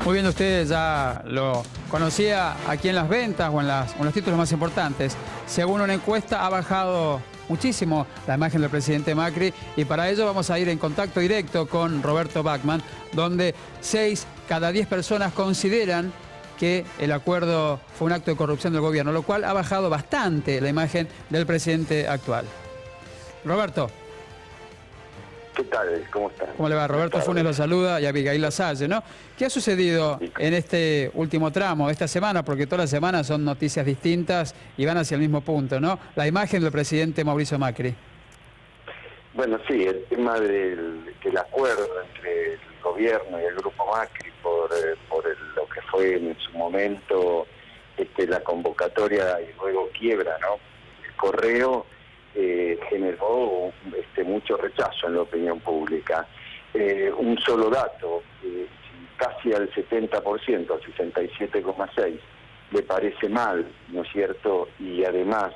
Muy bien, usted ya lo conocía aquí en las ventas o en los títulos más importantes. Según una encuesta, ha bajado muchísimo la imagen del presidente Macri y para ello vamos a ir en contacto directo con Roberto Bachmann, donde 6 cada 10 personas consideran que el acuerdo fue un acto de corrupción del gobierno, lo cual ha bajado bastante la imagen del presidente actual. Roberto. ¿Qué tal? ¿Cómo están? ¿Cómo le va? Roberto Funes lo saluda y Abigail Lasalle, ¿no? ¿Qué ha sucedido en este último tramo, esta semana? Porque todas las semanas son noticias distintas y van hacia el mismo punto, ¿no? La imagen del presidente Mauricio Macri. Bueno, sí, el tema del acuerdo entre el gobierno y el grupo Macri por lo que fue en su momento la convocatoria y luego quiebra, ¿no? El correo generó mucho rechazo en la opinión pública. Un solo dato, casi al 70%, al 67,6%, le parece mal, ¿no es cierto? Y además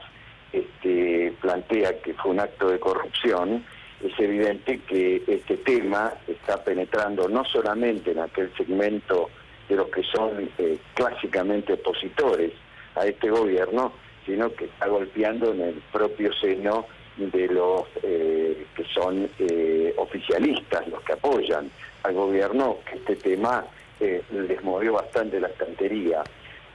plantea que fue un acto de corrupción. Es evidente que este tema está penetrando no solamente en aquel segmento de los que son clásicamente opositores a este gobierno, sino que está golpeando en el propio seno de los que son oficialistas, los que apoyan al gobierno, que este tema les movió bastante la estantería.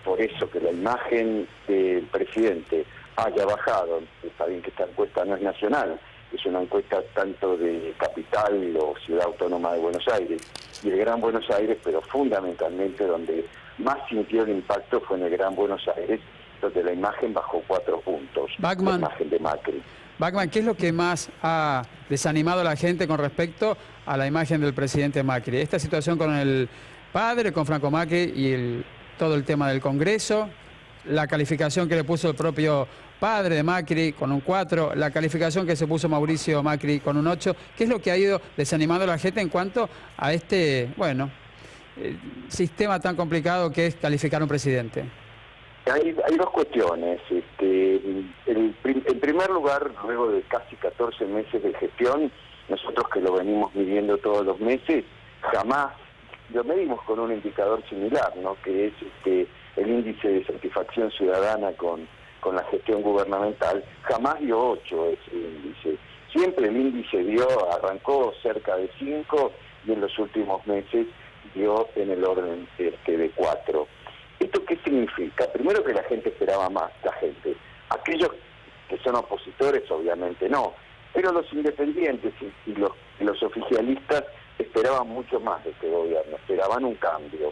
Por eso que la imagen del presidente haya bajado. Está bien que esta encuesta no es nacional, es una encuesta tanto de Capital o Ciudad Autónoma de Buenos Aires y el Gran Buenos Aires, pero fundamentalmente donde más sintió el impacto fue en el Gran Buenos Aires, donde la imagen bajó 4 puntos, Bachmann, la imagen de Macri. Bachmann, ¿qué es lo que más ha desanimado a la gente con respecto a la imagen del presidente Macri? Esta situación con el padre, con Franco Macri y todo el tema del Congreso, la calificación que le puso el propio padre de Macri con un 4, la calificación que se puso Mauricio Macri con un 8. ¿Qué es lo que ha ido desanimando a la gente en cuanto a este, sistema tan complicado que es calificar a un presidente? Hay dos cuestiones. En primer lugar, luego de casi 14 meses de gestión, nosotros que lo venimos midiendo todos los meses, jamás lo medimos con un indicador similar, ¿no? Que es el índice de satisfacción ciudadana con la gestión gubernamental. Jamás dio 8 ese índice. Siempre el índice arrancó cerca de 5 y en los últimos meses dio en el orden de 4. ¿Esto qué significa? Primero que la gente esperaba más, aquellos que son opositores obviamente no, pero los independientes y los oficialistas esperaban mucho más de este gobierno, esperaban un cambio.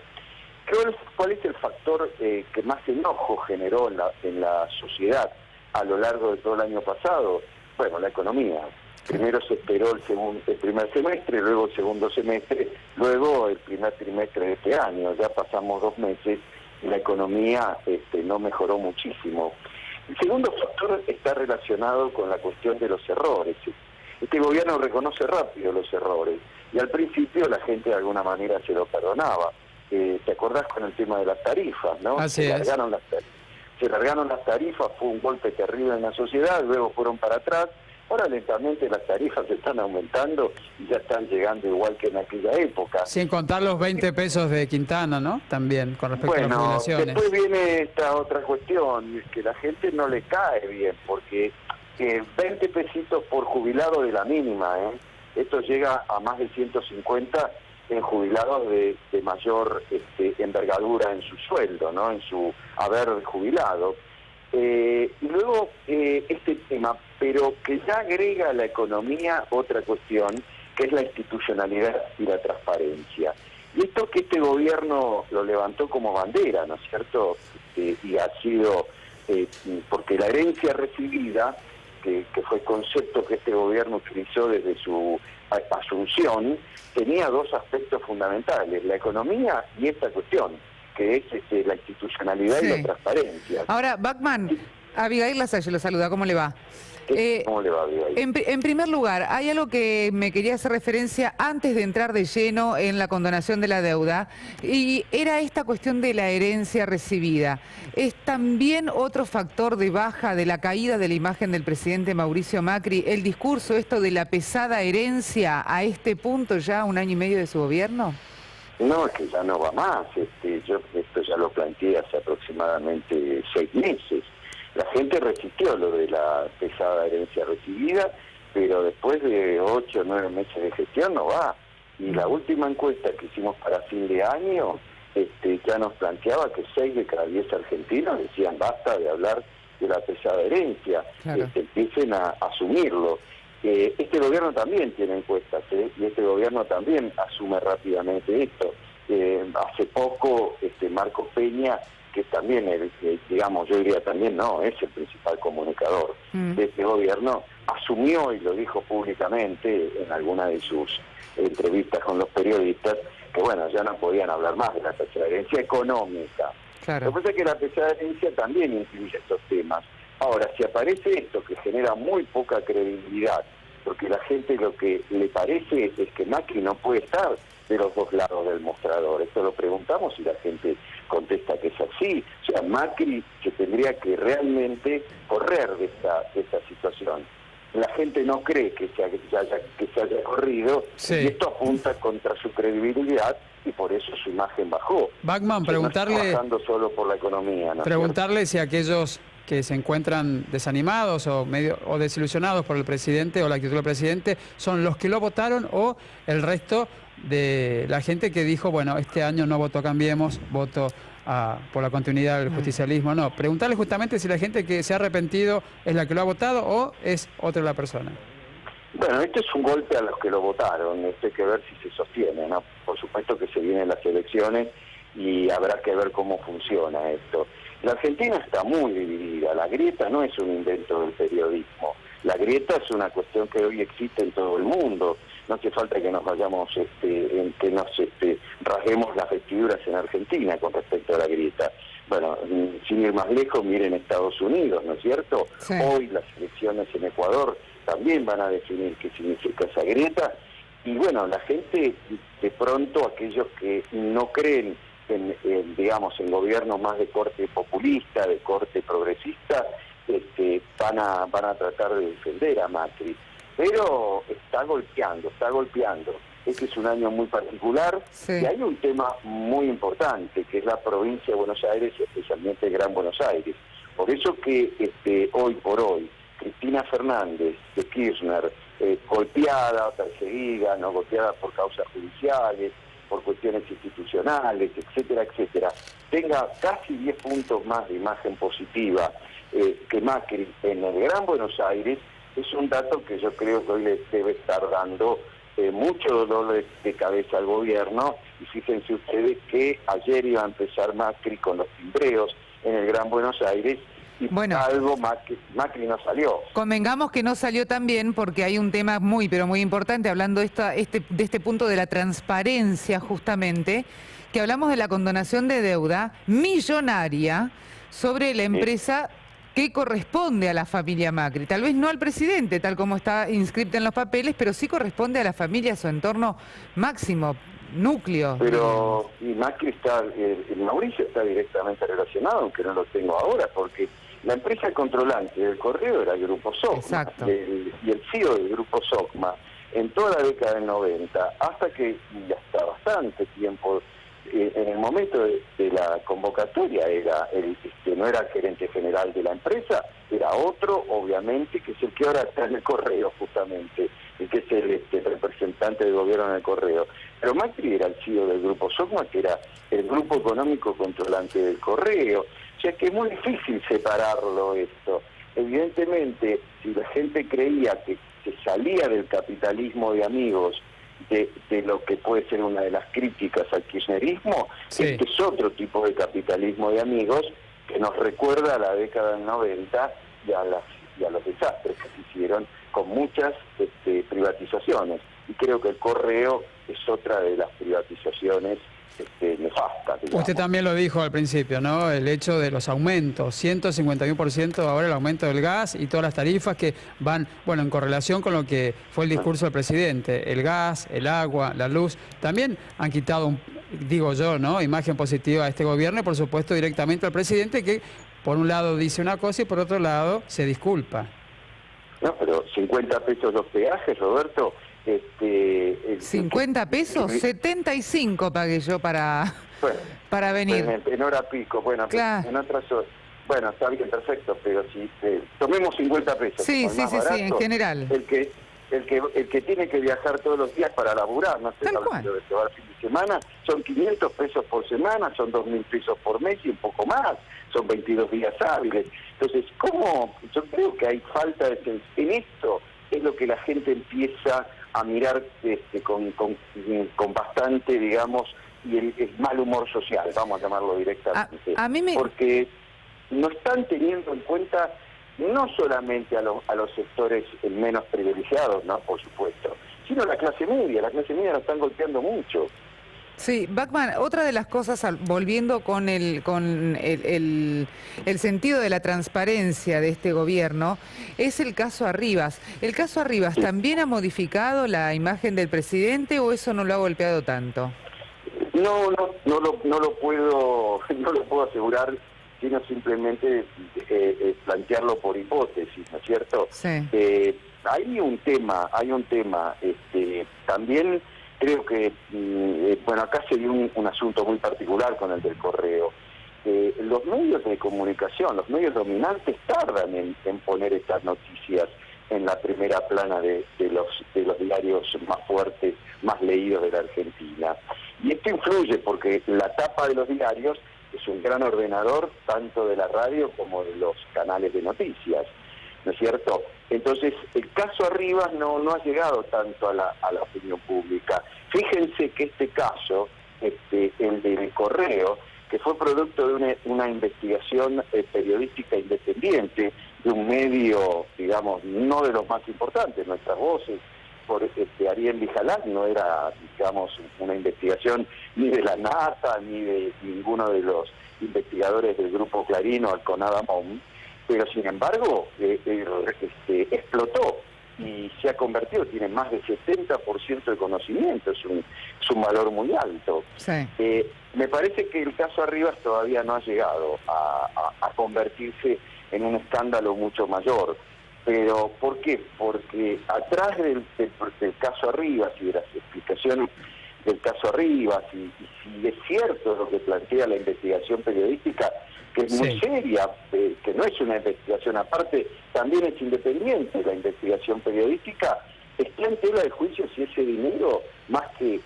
¿Cuál es el factor que más enojo generó en la sociedad a lo largo de todo el año pasado? Bueno, la economía. Primero se esperó el primer semestre, luego el segundo semestre, luego el primer trimestre de este año. Ya pasamos 2 meses y la economía no mejoró muchísimo. El segundo factor está relacionado con la cuestión de los errores. Este gobierno reconoce rápido los errores y al principio la gente de alguna manera se lo perdonaba. ¿Te acordás con el tema de las tarifas, no? Se largaron las tarifas, fue un golpe terrible en la sociedad, luego fueron para atrás. Ahora lentamente las tarifas están aumentando y ya están llegando igual que en aquella época. Sin contar los 20 pesos de Quintana, ¿no? También, con respecto a las jubilaciones. Después viene esta otra cuestión, que la gente no le cae bien, porque 20 pesitos por jubilado de la mínima, esto llega a más de 150 en jubilados de mayor envergadura en su sueldo, ¿no? En su haber de jubilado. Y luego este tema, pero que ya agrega a la economía otra cuestión, que es la institucionalidad y la transparencia. Y esto que este gobierno lo levantó como bandera, ¿no es cierto? Y ha sido, porque la herencia recibida, que fue el concepto que este gobierno utilizó desde su asunción, tenía 2 aspectos fundamentales, la economía y esta cuestión, que es la institucionalidad y la transparencia. Ahora, Bachmann, Abigail Lasalle lo saluda, ¿cómo le va? ¿Cómo le va, Abigail? En primer lugar, hay algo que me quería hacer referencia antes de entrar de lleno en la condonación de la deuda, y era esta cuestión de la herencia recibida. ¿Es también otro factor de baja de la caída de la imagen del presidente Mauricio Macri, el discurso esto de la pesada herencia a este punto ya 1 año y medio de su gobierno? No, es que ya no va más. Yo esto ya lo planteé hace aproximadamente 6 meses. La gente resistió lo de la pesada herencia recibida, pero después de 8 o 9 meses de gestión no va. Y la última encuesta que hicimos para fin de año ya nos planteaba que 6 de cada 10 argentinos decían basta de hablar de la pesada herencia, Claro. Empiecen a asumirlo. Este gobierno también tiene encuestas, y este gobierno también asume rápidamente esto. Hace poco Marcos Peña, que también, digamos, yo diría también, no, es el principal comunicador de este gobierno, asumió y lo dijo públicamente en alguna de sus entrevistas con los periodistas, que bueno, ya no podían hablar más de la pesada herencia económica. Claro. Lo que pasa es que la pesada herencia también incluye estos temas. Ahora, si aparece esto que genera muy poca credibilidad, porque la gente lo que le parece es que Macri no puede estar de los dos lados del mostrador. Esto lo preguntamos y la gente contesta que es así. O sea, Macri se tendría que realmente correr de esta situación. La gente no cree que se haya corrido, Sí. y esto apunta contra su credibilidad y por eso su imagen bajó. Bachmann, No está preguntarle bajando solo por la economía, ¿no es Preguntarle si aquellos que se encuentran desanimados o desilusionados por el presidente o la actitud del presidente son los que lo votaron o el resto de la gente que dijo, bueno, este año no voto Cambiemos, voto por la continuidad del justicialismo. No, preguntarle justamente si la gente que se ha arrepentido es la que lo ha votado o es otra la persona. Bueno, esto es un golpe a los que lo votaron, esto hay que ver si se sostiene, ¿no? Por supuesto que se vienen las elecciones y habrá que ver cómo funciona esto. La Argentina está muy dividida, la grieta no es un invento del periodismo, la grieta es una cuestión que hoy existe en todo el mundo, no hace falta que nos vayamos, que nos rasguemos las vestiduras en Argentina con respecto a la grieta. Bueno, sin ir más lejos, miren Estados Unidos, ¿no es cierto? Sí. Hoy las elecciones en Ecuador también van a definir qué significa esa grieta. Y bueno, la gente, de pronto, aquellos que no creen digamos, en gobiernos más de corte populista, de corte progresista, van a tratar de defender a Macri. Pero está golpeando. Este es un año muy particular, Sí. y hay un tema muy importante, que es la provincia de Buenos Aires, especialmente el Gran Buenos Aires. Por eso que hoy por hoy, Cristina Fernández de Kirchner, golpeada, perseguida, no golpeada por causas judiciales, por cuestiones institucionales, etcétera, etcétera, tenga casi 10 puntos más de imagen positiva que Macri en el Gran Buenos Aires, es un dato que yo creo que hoy le debe estar dando mucho dolor de cabeza al gobierno. Y fíjense ustedes que ayer iba a empezar Macri con los timbreos en el Gran Buenos Aires, y Bueno. algo Macri no salió. Convengamos que no salió tan bien porque hay un tema muy, pero muy importante, hablando de este punto de la transparencia justamente, que hablamos de la condonación de deuda millonaria sobre la empresa que corresponde a la familia Macri. Tal vez no al presidente, tal como está inscripta en los papeles, pero sí corresponde a la familia, a su entorno máximo, núcleo. Pero y Macri el Mauricio está directamente relacionado, aunque no lo tengo ahora, porque la empresa controlante del correo era el Grupo Socma. Exacto. Y el CEO del Grupo Socma, en toda la década del 90, hasta que, y hasta bastante tiempo, en el momento de la convocatoria no era el gerente general de la empresa, era otro, obviamente, que es el que ahora está en el correo, justamente, y que es el representante del gobierno en el correo. Pero Macri era el CEO del Grupo Socma, que era el grupo económico controlante del correo. O sea que es muy difícil separarlo esto. Evidentemente, si la gente creía que se salía del capitalismo de amigos, de lo que puede ser una de las críticas al kirchnerismo, Sí. este es otro tipo de capitalismo de amigos que nos recuerda a la década del 90 y a los desastres que se hicieron con muchas privatizaciones. Y creo que el correo es otra de las privatizaciones nefastas, digamos. Usted también lo dijo al principio, ¿no? El hecho de los aumentos, 151% ahora el aumento del gas y todas las tarifas que van, bueno, en correlación con lo que fue el discurso del presidente. El gas, el agua, la luz, también han quitado, digo yo, ¿no? Imagen positiva a este gobierno y por supuesto directamente al presidente que por un lado dice una cosa y por otro lado se disculpa. No, pero 50 pesos los peajes, Roberto, ¿50 pesos? 75 pagué yo para venir. En hora pico, bueno, claro. En otras horas. Bueno, está bien, perfecto, pero si tomemos 50 pesos. Sí, como el sí, más barato, sí, en general. El que tiene que viajar todos los días para laburar, no sé, hablando de que va el fin de semana, son 500 pesos por semana, son 2.000 pesos por mes y un poco más, son 22 días hábiles. Entonces, ¿cómo? Yo creo que hay falta de en esto es lo que la gente empieza a mirar con bastante, digamos, y el mal humor social, vamos a llamarlo directamente. Porque no están teniendo en cuenta no solamente a los sectores menos privilegiados, no, por supuesto, sino a la clase media. La clase media la están golpeando mucho. Sí, Bachmann, otra de las cosas, volviendo con el sentido de la transparencia de este gobierno, es el caso Arribas. ¿El caso Arribas también ha modificado la imagen del presidente o eso no lo ha golpeado tanto? No lo puedo asegurar, sino simplemente plantearlo por hipótesis, ¿no es cierto? Sí. Hay un tema, también creo que, acá se dio un asunto muy particular con el del correo. Los medios de comunicación, los medios dominantes tardan en poner estas noticias en la primera plana de los diarios más fuertes, más leídos de la Argentina. Y esto influye porque la tapa de los diarios es un gran ordenador tanto de la radio como de los canales de noticias, ¿no es cierto? Entonces, el caso Arribas no ha llegado tanto a la opinión pública. Fíjense que este caso, el del correo, que fue producto de una investigación periodística independiente, de un medio, digamos, no de los más importantes, Nuestras Voces, por Ariel Lijalán, no era, digamos, una investigación ni de la NASA, ni de ninguno de los investigadores del Grupo Clarín o Alconada Mon, pero sin embargo explotó y se ha convertido, tiene más de 70% de conocimiento, es un valor muy alto. Sí. Me parece que el caso Arribas todavía no ha llegado a convertirse en un escándalo mucho mayor. Pero, ¿por qué? Porque atrás del caso Arribas y de las explicaciones del caso Arribas, y si es cierto lo que plantea la investigación periodística, que es muy seria, que no es una investigación aparte, también es independiente la investigación periodística, está en tela de juicio si ese dinero, más que,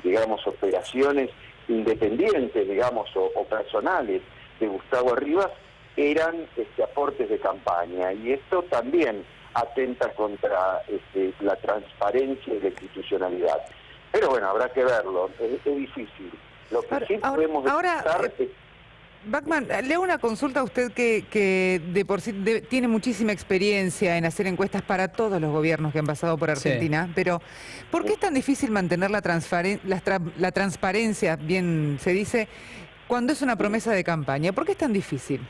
digamos, operaciones independientes, digamos, o personales de Gustavo Arribas, eran aportes de campaña, y esto también atenta contra la transparencia y la institucionalidad. Pero bueno, habrá que verlo, es difícil. Lo que sí podemos detectar es... Bachmann, le hago una consulta a usted que de por sí tiene muchísima experiencia en hacer encuestas para todos los gobiernos que han pasado por Argentina, pero ¿por qué es tan difícil mantener la transparencia, bien se dice, cuando es una promesa de campaña? ¿Por qué es tan difícil?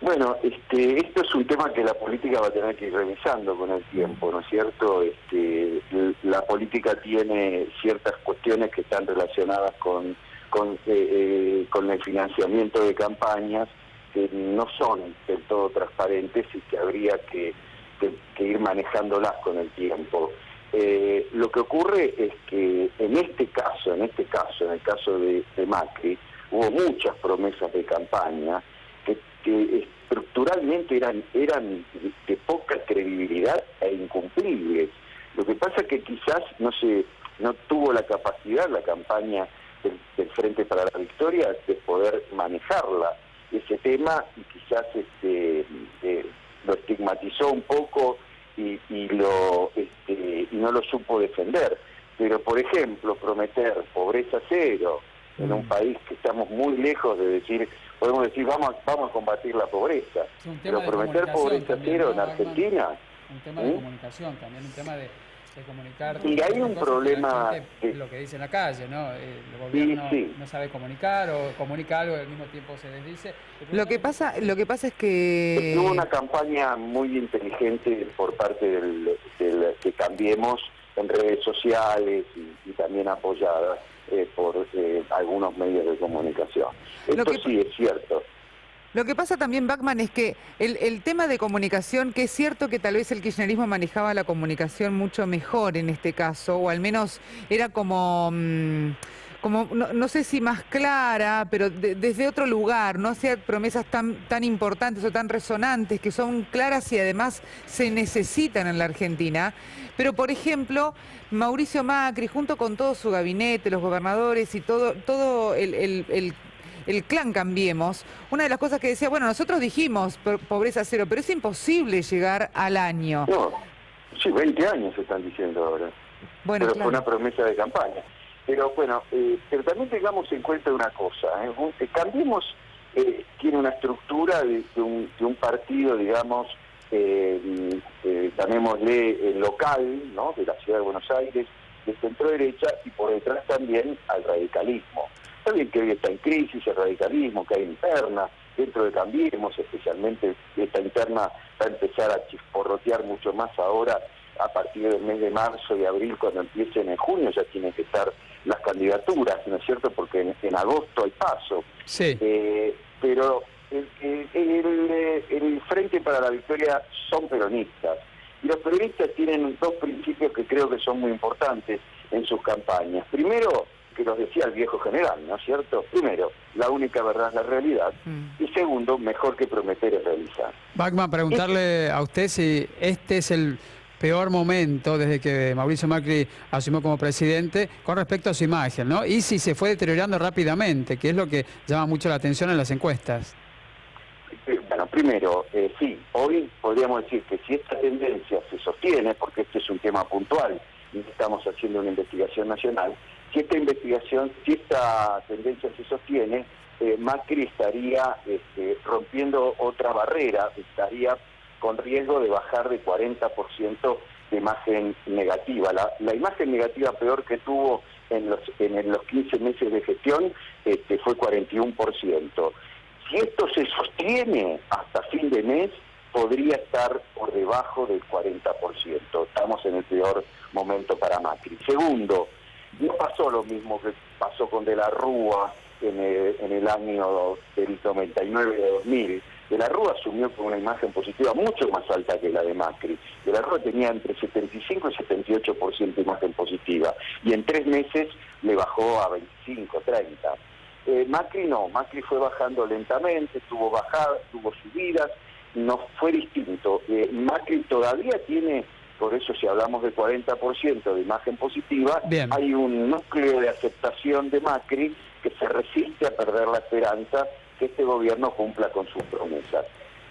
Bueno, esto es un tema que la política va a tener que ir revisando con el tiempo, ¿no es cierto? La política tiene ciertas cuestiones que están relacionadas con el financiamiento de campañas que no son del todo transparentes y que habría que ir manejándolas con el tiempo. Lo que ocurre es que en el caso de Macri, hubo muchas promesas de campaña que estructuralmente eran de poca credibilidad e incumplibles. Lo que pasa es que quizás no tuvo la capacidad la campaña del Frente para la Victoria de poder manejarla, ese tema, y quizás lo estigmatizó un poco y no lo supo defender. Pero, por ejemplo, prometer pobreza cero en un país que estamos muy lejos de decir, podemos decir vamos a combatir la pobreza, pero prometer pobreza cero en Argentina... Un tema de comunicación también, un tema de comunicar... Y hay un problema... Lo que dice en la calle, ¿no? El gobierno no sabe comunicar o comunica algo y al mismo tiempo se desdice. Lo que pasa es que... Hubo una campaña muy inteligente por parte del que Cambiemos en redes sociales y también apoyada por algunos medios de comunicación. Esto sí es cierto. Lo que pasa también, Bachmann, es que el tema de comunicación, que es cierto que tal vez el kirchnerismo manejaba la comunicación mucho mejor en este caso, o al menos era como no sé si más clara, pero desde otro lugar, no hacía promesas tan importantes o tan resonantes, que son claras y además se necesitan en la Argentina. Pero, por ejemplo, Mauricio Macri, junto con todo su gabinete, los gobernadores y todo el clan Cambiemos, una de las cosas que decía, bueno, nosotros dijimos pobreza cero, pero es imposible llegar al año. No, sí, 20 años se están diciendo ahora. Bueno, pero claro. Fue una promesa de campaña. Pero bueno, pero también tengamos en cuenta una cosa, Cambiemos tiene una estructura de un partido, digamos, llamémosle local, ¿no?, de la ciudad de Buenos Aires, de centro derecha, y por detrás también al radicalismo. Está bien que hoy está en crisis el radicalismo, que hay interna, dentro de Cambiemos, especialmente esta interna va a empezar a chisporrotear mucho más ahora, a partir del mes de marzo y abril, cuando empiecen en junio, ya tienen que estar las candidaturas, ¿no es cierto?, porque en agosto hay paso. Sí. Pero el Frente para la Victoria son peronistas, y los peronistas tienen dos principios que creo que son muy importantes en sus campañas. Primero, que los decía el viejo general, ¿no es cierto? Primero, la única verdad es la realidad, y segundo, mejor que prometer es realizar. Bachmann, preguntarle a usted si este es el peor momento desde que Mauricio Macri asumió como presidente con respecto a su imagen, ¿no? Y si se fue deteriorando rápidamente, que es lo que llama mucho la atención en las encuestas. Bueno, primero, sí, hoy podríamos decir que si esta tendencia se sostiene, porque este es un tema puntual y estamos haciendo una investigación nacional, si esta tendencia se sostiene, Macri estaría rompiendo otra barrera, estaría con riesgo de bajar de 40% de imagen negativa. La imagen negativa peor que tuvo en los 15 meses de gestión fue 41%. Si esto se sostiene hasta fin de mes, podría estar por debajo del 40%. Estamos en el peor momento para Macri. Segundo, no pasó lo mismo que pasó con De la Rúa en el año del 99 de 2000. De la Rúa asumió con una imagen positiva mucho más alta que la de Macri. De la Rúa tenía entre 75 y 78% de imagen positiva, y en 3 meses le bajó a 25, 30. Macri no, Macri fue bajando lentamente, tuvo bajadas, tuvo subidas, no fue distinto. Macri todavía tiene, por eso si hablamos de 40% de imagen positiva, bien, hay un núcleo de aceptación de Macri que se resiste a perder la esperanza que este gobierno cumpla con sus promesas.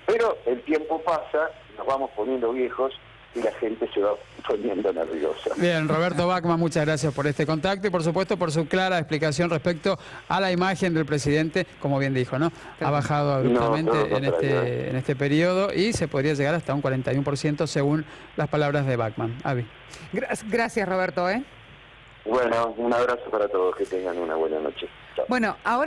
Pero el tiempo pasa, nos vamos poniendo viejos y la gente se va poniendo nerviosa. Bien, Roberto Bachmann, muchas gracias por este contacto y por supuesto por su clara explicación respecto a la imagen del presidente, como bien dijo, ¿no? Ha bajado abruptamente en este periodo y se podría llegar hasta un 41% según las palabras de Bachmann. Avi. Gracias, Roberto. Bueno, un abrazo para todos, que tengan una buena noche. Chao. Bueno, ahora